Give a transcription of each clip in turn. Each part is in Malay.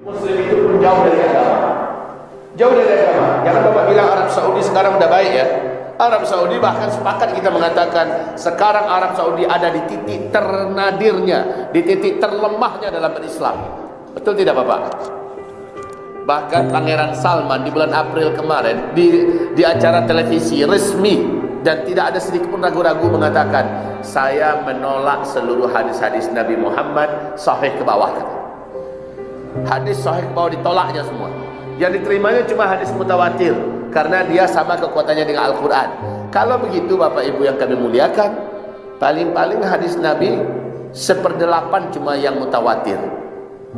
Muslim itu pun jauh dari agama. Jauh dari agama. Jangan Bapak bilang Arab Saudi sekarang udah baik ya. Arab Saudi bahkan sepakat kita mengatakan sekarang Arab Saudi ada di titik ternadirnya, di titik terlemahnya dalam berislam. Betul tidak Bapak? Bahkan Pangeran Salman di bulan April kemarin di acara televisi resmi dan tidak ada sedikit pun ragu-ragu mengatakan saya menolak seluruh hadis-hadis Nabi Muhammad sahih ke bawah. Hadis sahih ke bawah ditolaknya semua. Yang diterimanya cuma hadis mutawatir karena dia sama kekuatannya dengan Al-Quran. Kalau begitu Bapak Ibu yang kami muliakan, paling-paling hadis Nabi 1/8 cuma yang mutawatir,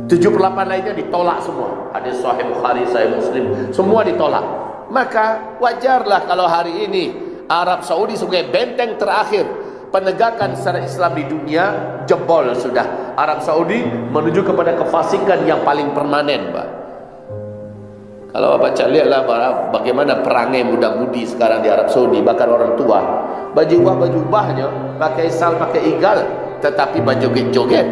78 lainnya ditolak semua. Hadis Sahih Bukhari, Sahih Muslim, semua ditolak. Maka wajarlah kalau hari ini Arab Saudi sebagai benteng terakhir penegakan syariat Islam di dunia jebol sudah. Arab Saudi menuju kepada kefasikan yang paling permanen, Pak. Kalau Bapak lihatlah bagaimana perangai muda-mudi sekarang di Arab Saudi, bahkan orang tua, baju-ubahnya pakai sal, pakai igal, tetapi berjoget-joget.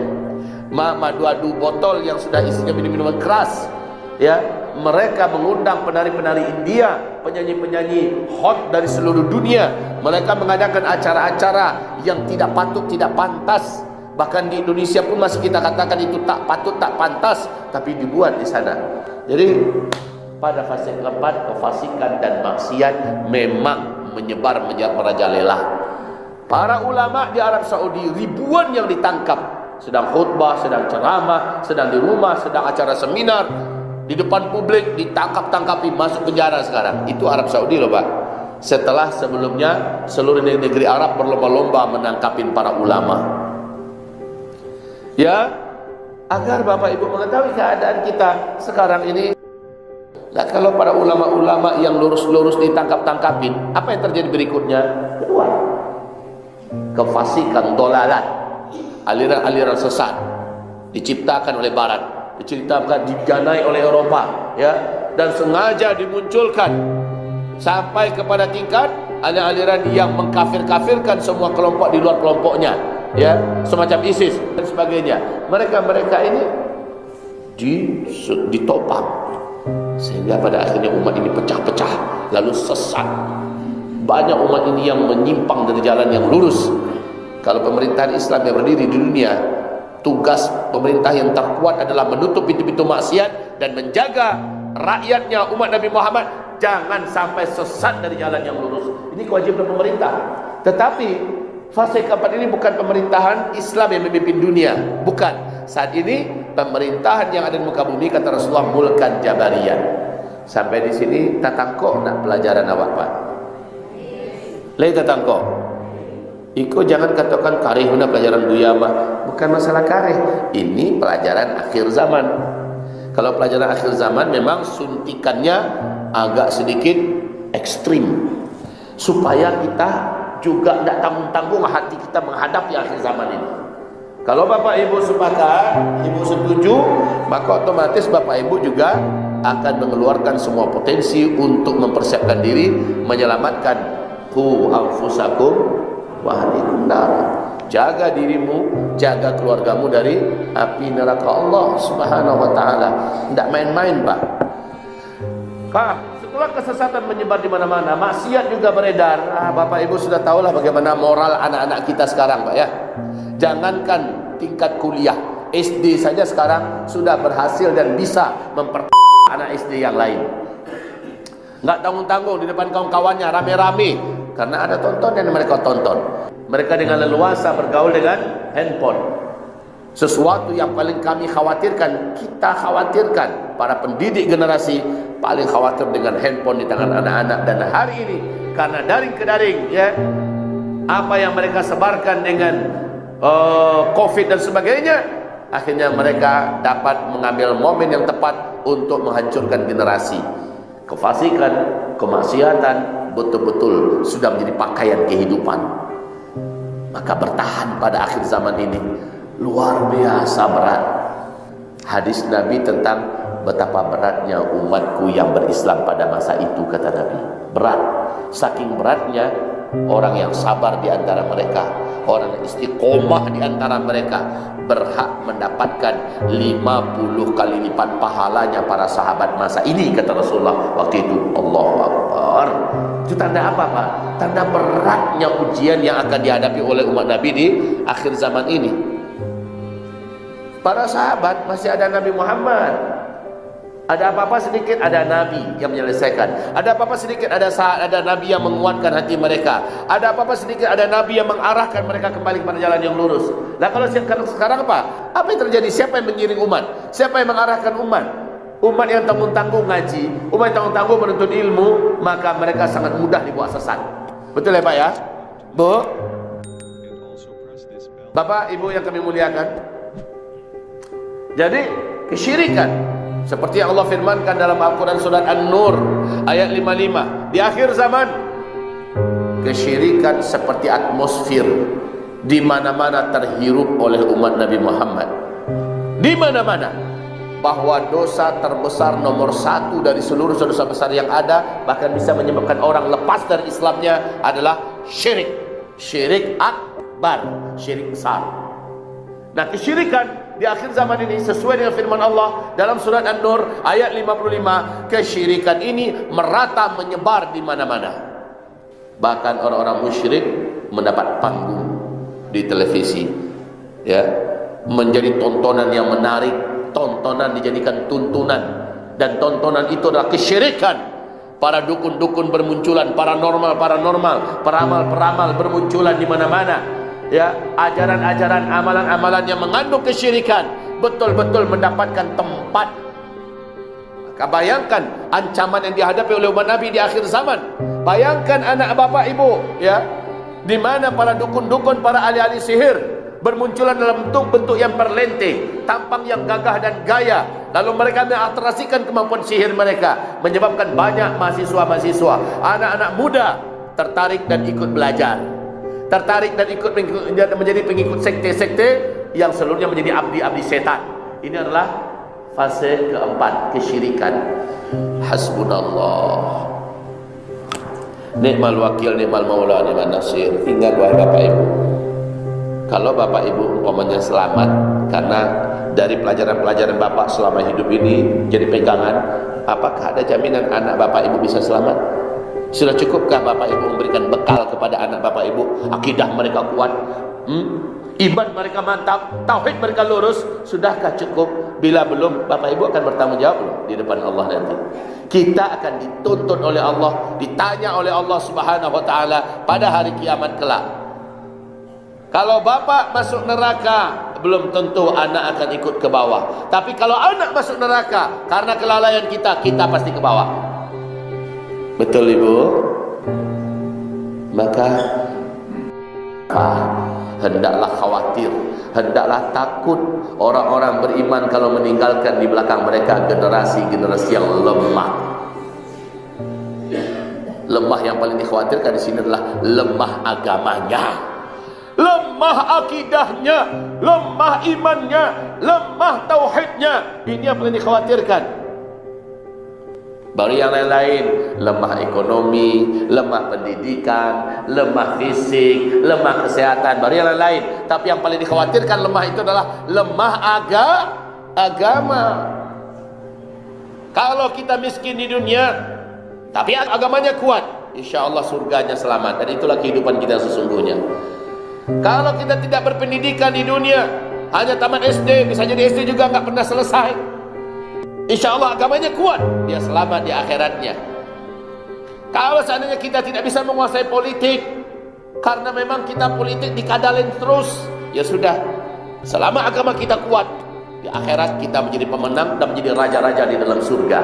Madu-adu botol yang sudah isinya minum-minuman keras, ya. Mereka mengundang penari-penari India, penyanyi-penyanyi hot dari seluruh dunia. Mereka mengadakan acara-acara yang tidak patut, tidak pantas. Bahkan di Indonesia pun masih kita katakan itu tak patut, tak pantas, tapi dibuat di sana. Jadi pada fase keempat, kefasikan dan maksiat memang menyebar merajalela. Para ulama di Arab Saudi ribuan yang ditangkap, sedang khutbah, sedang ceramah, sedang di rumah, sedang acara seminar, di depan publik ditangkap-tangkapi, masuk penjara sekarang. Itu Arab Saudi loh Pak. Setelah sebelumnya seluruh negeri Arab berlomba-lomba menangkapin para ulama. Ya, agar Bapak Ibu mengetahui keadaan kita sekarang ini. Nah, kalau para ulama-ulama yang lurus-lurus ditangkap-tangkapin, apa yang terjadi berikutnya? Kedua, kefasikan, dolalat, aliran-aliran sesat diciptakan oleh Barat, diciptakan, didanai oleh Eropa, ya, dan sengaja dimunculkan sampai kepada tingkat ada aliran yang mengkafir-kafirkan semua kelompok di luar kelompoknya, ya, semacam ISIS dan sebagainya. Mereka ini ditopang sehingga pada akhirnya umat ini pecah-pecah lalu sesat. Banyak umat ini yang menyimpang dari jalan yang lurus. Kalau pemerintahan Islam yang berdiri di dunia, tugas pemerintah yang terkuat adalah menutup pintu-pintu maksiat dan menjaga rakyatnya, umat Nabi Muhammad jangan sampai sesat dari jalan yang lurus. Ini kewajiban pemerintah. Tetapi fase keempat ini bukan pemerintahan Islam yang memimpin dunia, bukan. Saat ini pemerintahan yang ada di muka bumi, kata Rasulullah, mulkan jabarian. Sampai di sini tatangko nak pelajaran awak Pak. Lai tatangko. Iko jangan katakan karih guna pelajaran duyama. Bukan masalah karih. Ini pelajaran akhir zaman. Kalau pelajaran akhir zaman memang suntikannya agak sedikit ekstrim, supaya kita juga tidak tanggung-tanggung hati kita menghadapi akhir zaman ini. Kalau Bapak Ibu sepakat, Ibu setuju, maka otomatis Bapak Ibu juga akan mengeluarkan semua potensi untuk mempersiapkan diri, menyelamatkan qu anfusakum wa ahlikum nar. Jaga dirimu, jaga keluargamu dari api neraka Allah Subhanahu wa taala. Tidak main-main, Pak. Pak, setelah kesesatan menyebar di mana-mana, maksiat juga beredar. Bapak Ibu sudah tahulah bagaimana moral anak-anak kita sekarang, Pak ya. Jangankan tingkat kuliah, SD saja sekarang sudah berhasil dan bisa anak SD yang lain. Nggak tanggung-tanggung di depan kawan-kawannya rame-rame karena ada tontonan yang mereka tonton. Mereka dengan leluasa bergaul dengan handphone. Sesuatu yang paling kami khawatirkan, kita khawatirkan para pendidik generasi paling khawatir dengan handphone di tangan anak-anak. Dan hari ini karena daring ke daring, ya, apa yang mereka sebarkan dengan COVID dan sebagainya, akhirnya mereka dapat mengambil momen yang tepat untuk menghancurkan generasi. Kefasikan, kemaksiatan betul-betul sudah menjadi pakaian kehidupan. Maka bertahan pada akhir zaman ini luar biasa berat. Hadis Nabi tentang betapa beratnya umatku yang berislam pada masa itu, kata Nabi. Berat. Saking beratnya orang yang sabar di antara mereka, orang yang istiqomah di antara mereka berhak mendapatkan 50 kali lipat pahalanya para sahabat masa ini, kata Rasulullah waktu itu. Allahu Akbar. Itu tanda apa, Pak? Tanda beratnya ujian yang akan dihadapi oleh umat Nabi di akhir zaman ini. Para sahabat masih ada Nabi Muhammad. Ada apa-apa sedikit ada Nabi yang menyelesaikan. Ada apa-apa sedikit ada Nabi yang menguatkan hati mereka. Ada apa-apa sedikit ada Nabi yang mengarahkan mereka kembali kepada jalan yang lurus. Nah, kalau sekarang apa? Apa yang terjadi? Siapa yang mengiring umat? Siapa yang mengarahkan umat? Umat yang tanggung-tanggung ngaji, umat yang tanggung-tanggung menuntut ilmu, maka mereka sangat mudah dibawa sesat. Betul ya Pak ya? Bu? Bapak, Ibu yang kami muliakan. Jadi kesyirikan seperti yang Allah firmankan dalam Al-Quran surat An-Nur ayat 55, di akhir zaman kesyirikan seperti atmosfer di mana-mana terhirup oleh umat Nabi Muhammad. Di mana-mana, bahwa dosa terbesar nomor 1 dari seluruh dosa besar yang ada, bahkan bisa menyebabkan orang lepas dari Islamnya, adalah syirik. Syirik akbar, syirik besar. Nah, kesyirikan di akhir zaman ini sesuai dengan firman Allah dalam surat An-Nur ayat 55, kesyirikan ini merata menyebar di mana-mana. Bahkan orang-orang musyrik mendapat panggung di televisi, ya, menjadi tontonan yang menarik, tontonan dijadikan tuntunan, dan tontonan itu adalah kesyirikan. Para dukun-dukun bermunculan, paranormal, peramal-peramal bermunculan di mana-mana. Ya, ajaran-ajaran, amalan-amalan yang mengandung kesyirikan betul-betul mendapatkan tempat. Maka bayangkan ancaman yang dihadapi oleh umat Nabi di akhir zaman. Bayangkan anak bapak ibu, ya, di mana para dukun-dukun, para ahli-ahli sihir bermunculan dalam bentuk-bentuk yang perlente, tampang yang gagah dan gaya. Lalu mereka mengatrasikan kemampuan sihir mereka, menyebabkan banyak mahasiswa-mahasiswa, anak-anak muda tertarik dan ikut belajar, tertarik dan ikut menjadi pengikut sekte-sekte yang seluruhnya menjadi abdi-abdi setan. Ini adalah fase keempat, kesyirikan. Hasbunallah, ni'mal wakil, ni'mal maula, ni'mal nasir. Ingat wahai Bapak Ibu, kalau Bapak Ibu umpamanya selamat karena dari pelajaran-pelajaran Bapak selama hidup ini jadi pegangan, apakah ada jaminan anak Bapak Ibu bisa selamat? Sudah cukupkah Bapak Ibu memberikan bekal kepada anak Bapak Ibu? Akidah mereka kuat, iman mereka mantap, tauhid mereka lurus. Sudahkah cukup? Bila belum, Bapak Ibu akan bertanggung jawab loh di depan Allah nanti. Kita akan dituntut oleh Allah, ditanya oleh Allah Subhanahu wa taala pada hari kiamat kelak. Kalau bapak masuk neraka, belum tentu anak akan ikut ke bawah. Tapi kalau anak masuk neraka karena kelalaian kita, kita pasti ke bawah. Betul Ibu? Maka hendaklah khawatir, hendaklah takut orang-orang beriman kalau meninggalkan di belakang mereka generasi-generasi yang lemah. Lemah yang paling dikhawatirkan di sini adalah lemah agamanya, lemah akidahnya, lemah imannya, lemah tauhidnya. Ini yang paling dikhawatirkan. Baru yang lain-lain, lemah ekonomi, lemah pendidikan, lemah fisik, lemah kesehatan, baru yang lain-lain. Tapi yang paling dikhawatirkan lemah itu adalah lemah agama. Kalau kita miskin di dunia, tapi agamanya kuat, insya Allah surganya selamat. Dan itulah kehidupan kita sesungguhnya. Kalau kita tidak berpendidikan di dunia, hanya tamat SD, bisa jadi SD juga nggak pernah selesai, insya Allah agamanya kuat, dia selamat di akhiratnya. Kalau seandainya kita tidak bisa menguasai politik, karena memang kita politik dikadalin terus, ya sudah, selama agama kita kuat, di akhirat kita menjadi pemenang dan menjadi raja-raja di dalam surga.